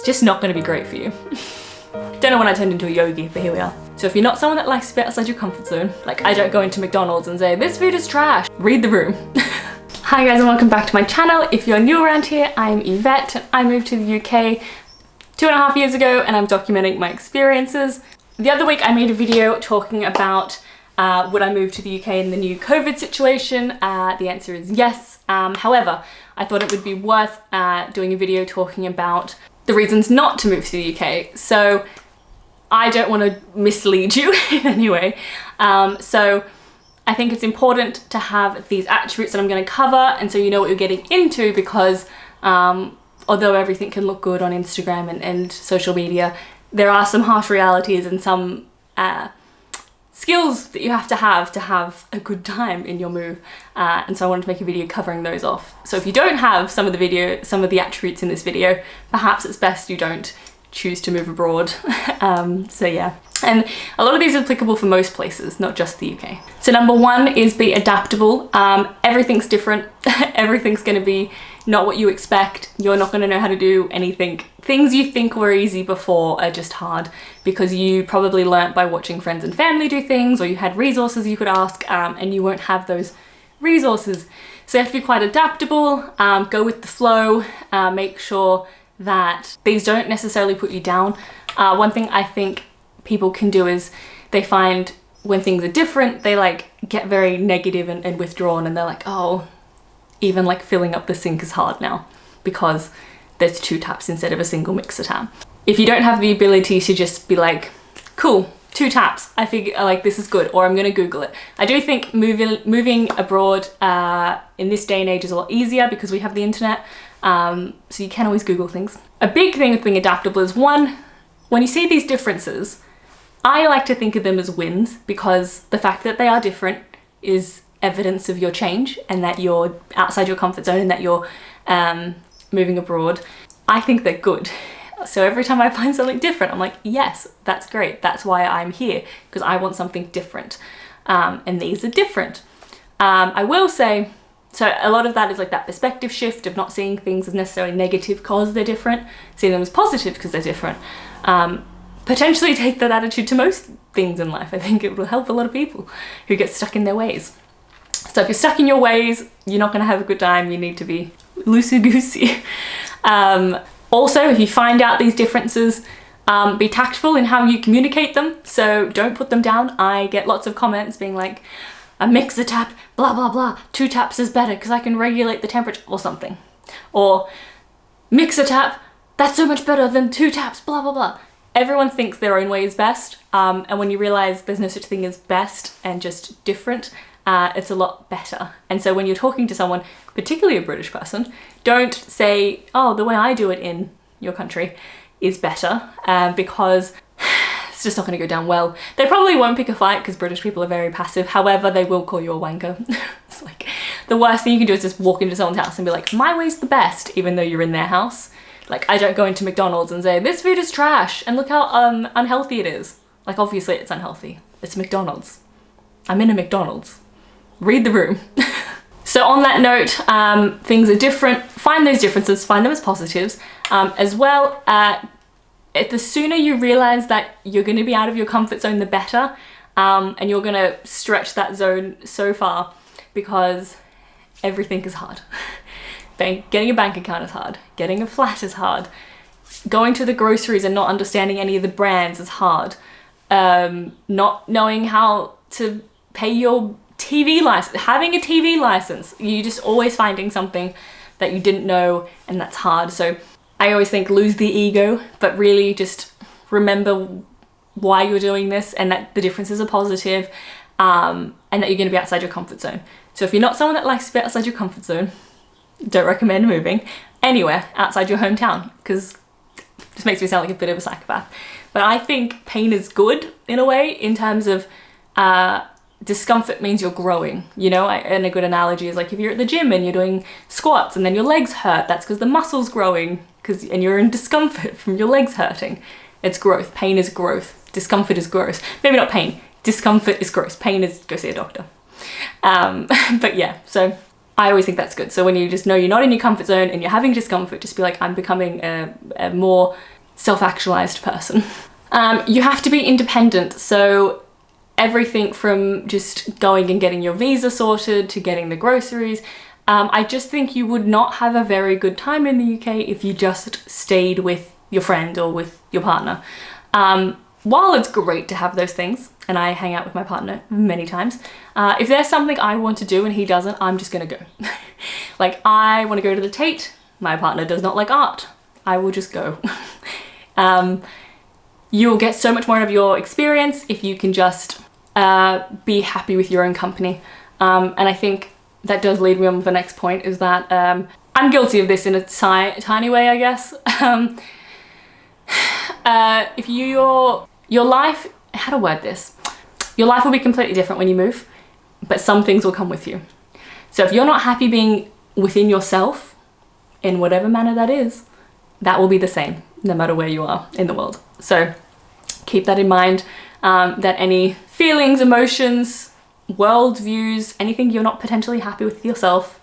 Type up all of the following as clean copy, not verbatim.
it's just not going to be great for you. Don't know when I turned into a yogi, but here we are. So if you're not someone that likes to be outside your comfort zone, like I don't go into McDonald's and say, this food is trash, read the room. Hi guys and welcome back to my channel. If you're new around here, I'm Yvette and I moved to the UK 2.5 years ago and I'm documenting my experiences. The other week I made a video talking about would I move to the UK in the new COVID situation? The answer is yes. However, I thought it would be worth doing a video talking about the reasons not to move to the UK. So I don't want to mislead you in any way. So I think it's important to have these attributes that I'm going to cover, and so you know what you're getting into, because although everything can look good on Instagram and social media, there are some harsh realities and some skills that you have to have a good time in your move. And so I wanted to make a video covering those off. So if you don't have some of the attributes in this video, perhaps it's best you don't choose to move abroad. So yeah, and a lot of these are applicable for most places, not just the UK. So number one is be adaptable. Everything's different. Everything's going to be not what you expect. You're not going to know how to do anything. Things you think were easy before are just hard because you probably learnt by watching friends and family do things, or you had resources you could ask, and you won't have those resources. So you have to be quite adaptable, go with the flow, make sure that these don't necessarily put you down. One thing I think people can do is they find when things are different, they like get very negative and withdrawn, and they're like, oh, even like filling up the sink is hard now because there's 2 taps instead of a single mixer tap. If you don't have the ability to just be like, cool, 2 taps, I figure like this is good, or I'm gonna Google it. I do think moving abroad in this day and age is a lot easier because we have the internet. So you can always Google things. A big thing with being adaptable is, one, when you see these differences, I like to think of them as wins, because the fact that they are different is evidence of your change and that you're outside your comfort zone and that you're moving abroad. I think they're good. So every time I find something different, I'm like, yes, that's great. That's why I'm here, because I want something different. And these are different. I will say, so a lot of that is like that perspective shift of not seeing things as necessarily negative because they're different, seeing them as positive because they're different. Potentially take that attitude to most things in life. I think it will help a lot of people who get stuck in their ways. So if you're stuck in your ways, you're not going to have a good time. You need to be loosey-goosey. Also, if you find out these differences, be tactful in how you communicate them. So don't put them down. I get lots of comments being like, a mixer tap, blah, blah, blah. 2 taps is better because I can regulate the temperature or something. Or mixer tap, that's so much better than 2 taps, blah, blah, blah. Everyone thinks their own way is best. And when you realize there's no such thing as best and just different, it's a lot better. And so when you're talking to someone, particularly a British person, don't say, oh, the way I do it in your country is better, because it's just not going to go down well. They probably won't pick a fight because British people are very passive. However, they will call you a wanker. It's like the worst thing you can do is just walk into someone's house and be like, my way's the best, even though you're in their house. Like, I don't go into McDonald's and say, this food is trash and look how unhealthy it is. Like, obviously it's unhealthy. It's McDonald's. I'm in a McDonald's. Read the room. So on that note, things are different. Find those differences, find them as positives. As well, the sooner you realize that you're going to be out of your comfort zone, the better. And you're going to stretch that zone so far, because everything is hard. Getting a bank account is hard. Getting a flat is hard. Going to the groceries and not understanding any of the brands is hard. Not knowing how to pay your TV license, having a TV license, you're just always finding something that you didn't know, and that's hard. So I always think lose the ego, but really just remember why you're doing this and that the differences are positive, and that you're going to be outside your comfort zone. So if you're not someone that likes to be outside your comfort zone, don't recommend moving anywhere outside your hometown, because this makes me sound like a bit of a psychopath. But I think pain is good in a way, in terms of discomfort means you're growing, you know. And a good analogy is like if you're at the gym and you're doing squats and then your legs hurt, that's because the muscle's growing, and you're in discomfort from your legs hurting. It's growth. Pain is growth. Discomfort is growth. Maybe not pain. Discomfort is growth. Pain is go see a doctor. But yeah, so I always think that's good. So when you just know you're not in your comfort zone and you're having discomfort, just be like, I'm becoming a more self-actualized person. You have to be independent. So everything from just going and getting your visa sorted to getting the groceries. I just think you would not have a very good time in the UK if you just stayed with your friend or with your partner. While it's great to have those things, and I hang out with my partner many times, if there's something I want to do and he doesn't, I'm just gonna go. Like, I want to go to the Tate, my partner does not like art, I will just go. You'll get so much more out of your experience if you can just be happy with your own company. And I think that does lead me on to the next point, is that I'm guilty of this in a tiny way, I guess. If your life, how to word this, your life will be completely different when you move, but some things will come with you. So if you're not happy being within yourself, in whatever manner that is, that will be the same no matter where you are in the world. So keep that in mind, that any feelings, emotions, world views, anything you're not potentially happy with yourself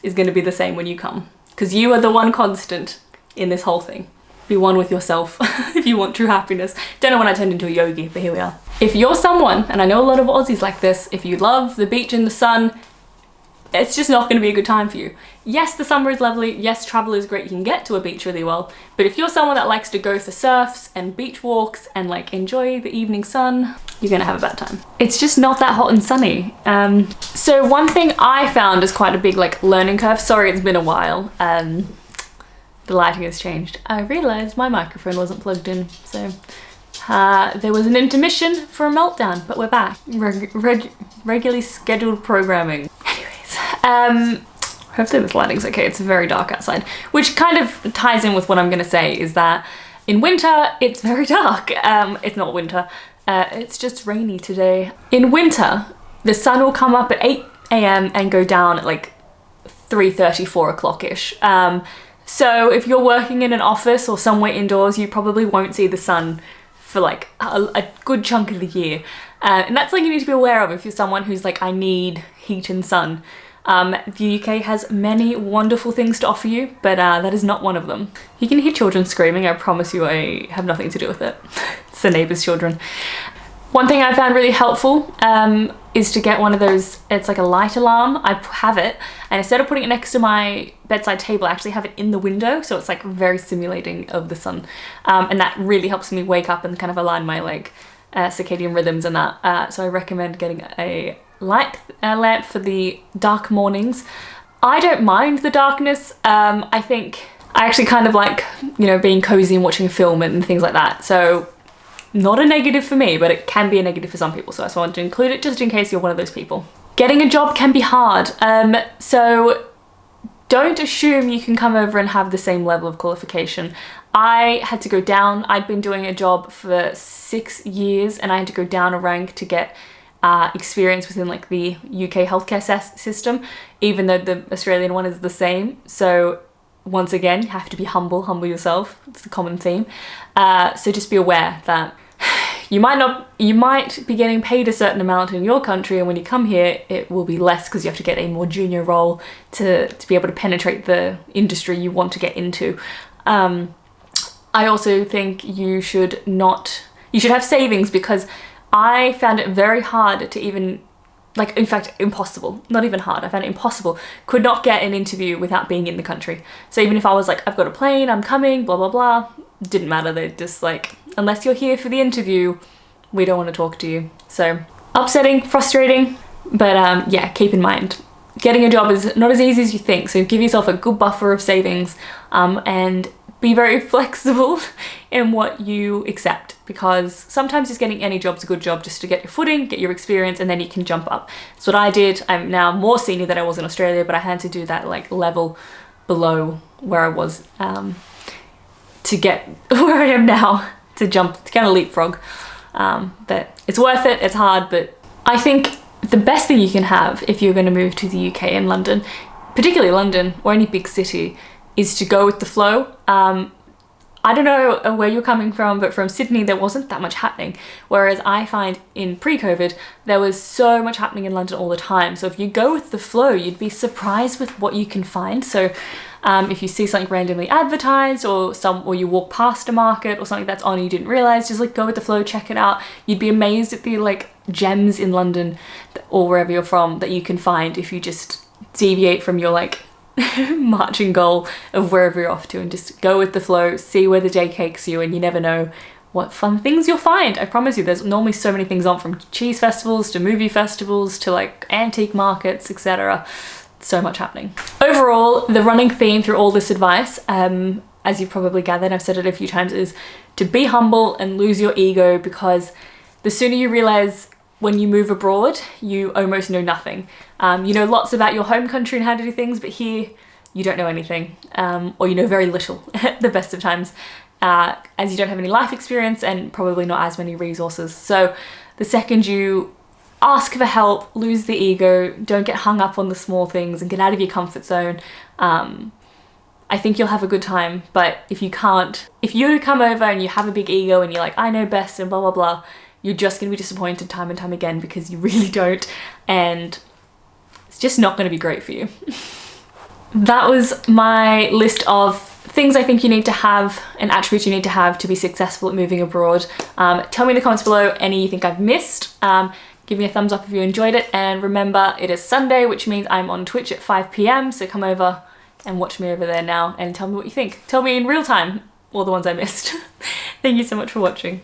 is going to be the same when you come, because you are the one constant in this whole thing. Be one with yourself if you want true happiness. Don't know when I turned into a yogi, but here we are. If you're someone, and I know a lot of Aussies like this, if you love the beach and the sun, it's just not going to be a good time for you. Yes, the summer is lovely. Yes, travel is great. You can get to a beach really well. But if you're someone that likes to go for surfs and beach walks and like enjoy the evening sun, you're going to have a bad time. It's just not that hot and sunny. So one thing I found is quite a big like learning curve. Sorry, it's been a while. The lighting has changed. I realized my microphone wasn't plugged in, so there was an intermission for a meltdown, but we're back. Regularly scheduled programming. Anyways, hopefully this lighting's okay. It's very dark outside, which kind of ties in with what I'm gonna say, is that in winter, it's very dark. It's not winter, it's just rainy today. In winter, the sun will come up at 8 AM and go down at like 3:30, 4 o'clock-ish. So if you're working in an office or somewhere indoors, you probably won't see the sun for like a good chunk of the year. And that's something you need to be aware of if you're someone who's like, I need heat and sun. The UK has many wonderful things to offer you, but that is not one of them. You can hear children screaming, I promise you I have nothing to do with it. It's the neighbour's children. One thing I found really helpful is to get one of those, it's like a light alarm. I have it, and instead of putting it next to my bedside table, I actually have it in the window, so it's like very simulating of the sun. And that really helps me wake up and kind of align my like circadian rhythms and that. So I recommend getting a light lamp for the dark mornings. I don't mind the darkness. I think I actually kind of like, you know, being cozy and watching a film and things like that. So not a negative for me, but it can be a negative for some people. So I just wanted to include it just in case you're one of those people. Getting a job can be hard. So don't assume you can come over and have the same level of qualification. I had to go down. I'd been doing a job for 6 years and I had to go down a rank to get experience within like the UK healthcare system, even though the Australian one is the same. So once again, you have to be humble yourself. It's the common theme. So just be aware that you might be getting paid a certain amount in your country, and when you come here, it will be less because you have to get a more junior role to be able to penetrate the industry you want to get into. I also think you should have savings, because I found it very hard to even, like, in fact, impossible, not even hard, I found it impossible, could not get an interview without being in the country. So even if I was like, I've got a plane, I'm coming, blah, blah, blah, didn't matter. They're just like, unless you're here for the interview, we don't want to talk to you. So upsetting, frustrating, but yeah, keep in mind, getting a job is not as easy as you think. So give yourself a good buffer of savings and be very flexible in what you accept, because sometimes just getting any job's a good job just to get your footing, get your experience, and then you can jump up. That's what I did. I'm now more senior than I was in Australia, but I had to do that like level below where I was to get where I am now, to kind of leapfrog. But it's worth it, it's hard, but I think the best thing you can have if you're going to move to the UK and London, particularly London or any big city, is to go with the flow. I don't know where you're coming from, but from Sydney there wasn't that much happening. Whereas I find in pre-COVID, there was so much happening in London all the time. So if you go with the flow, you'd be surprised with what you can find. So if you see something randomly advertised or you walk past a market or something that's on and you didn't realize, just like go with the flow, check it out. You'd be amazed at the like gems in London or wherever you're from that you can find if you just deviate from your like marching goal of wherever you're off to and just go with the flow, see where the day takes you, and you never know what fun things you'll find. I promise you, there's normally so many things on, from cheese festivals to movie festivals to like antique markets, etc. So much happening. Overall, the running theme through all this advice, as you've probably gathered, I've said it a few times, is to be humble and lose your ego, because the sooner you realize when you move abroad, you almost know nothing. You know lots about your home country and how to do things, but here you don't know anything, or you know very little at the best of times, as you don't have any life experience and probably not as many resources. So the second you ask for help, lose the ego, don't get hung up on the small things and get out of your comfort zone, I think you'll have a good time. But if you can't, if you come over and you have a big ego and you're like, I know best and blah, blah, blah, you're just going to be disappointed time and time again, because you really don't, and it's just not going to be great for you. That was my list of things I think you need to have and attributes you need to have to be successful at moving abroad. Tell me in the comments below any you think I've missed. Give me a thumbs up if you enjoyed it, and remember it is Sunday, which means I'm on Twitch at 5 p.m, so come over and watch me over there now and tell me what you think. Tell me in real time all the ones I missed. Thank you so much for watching.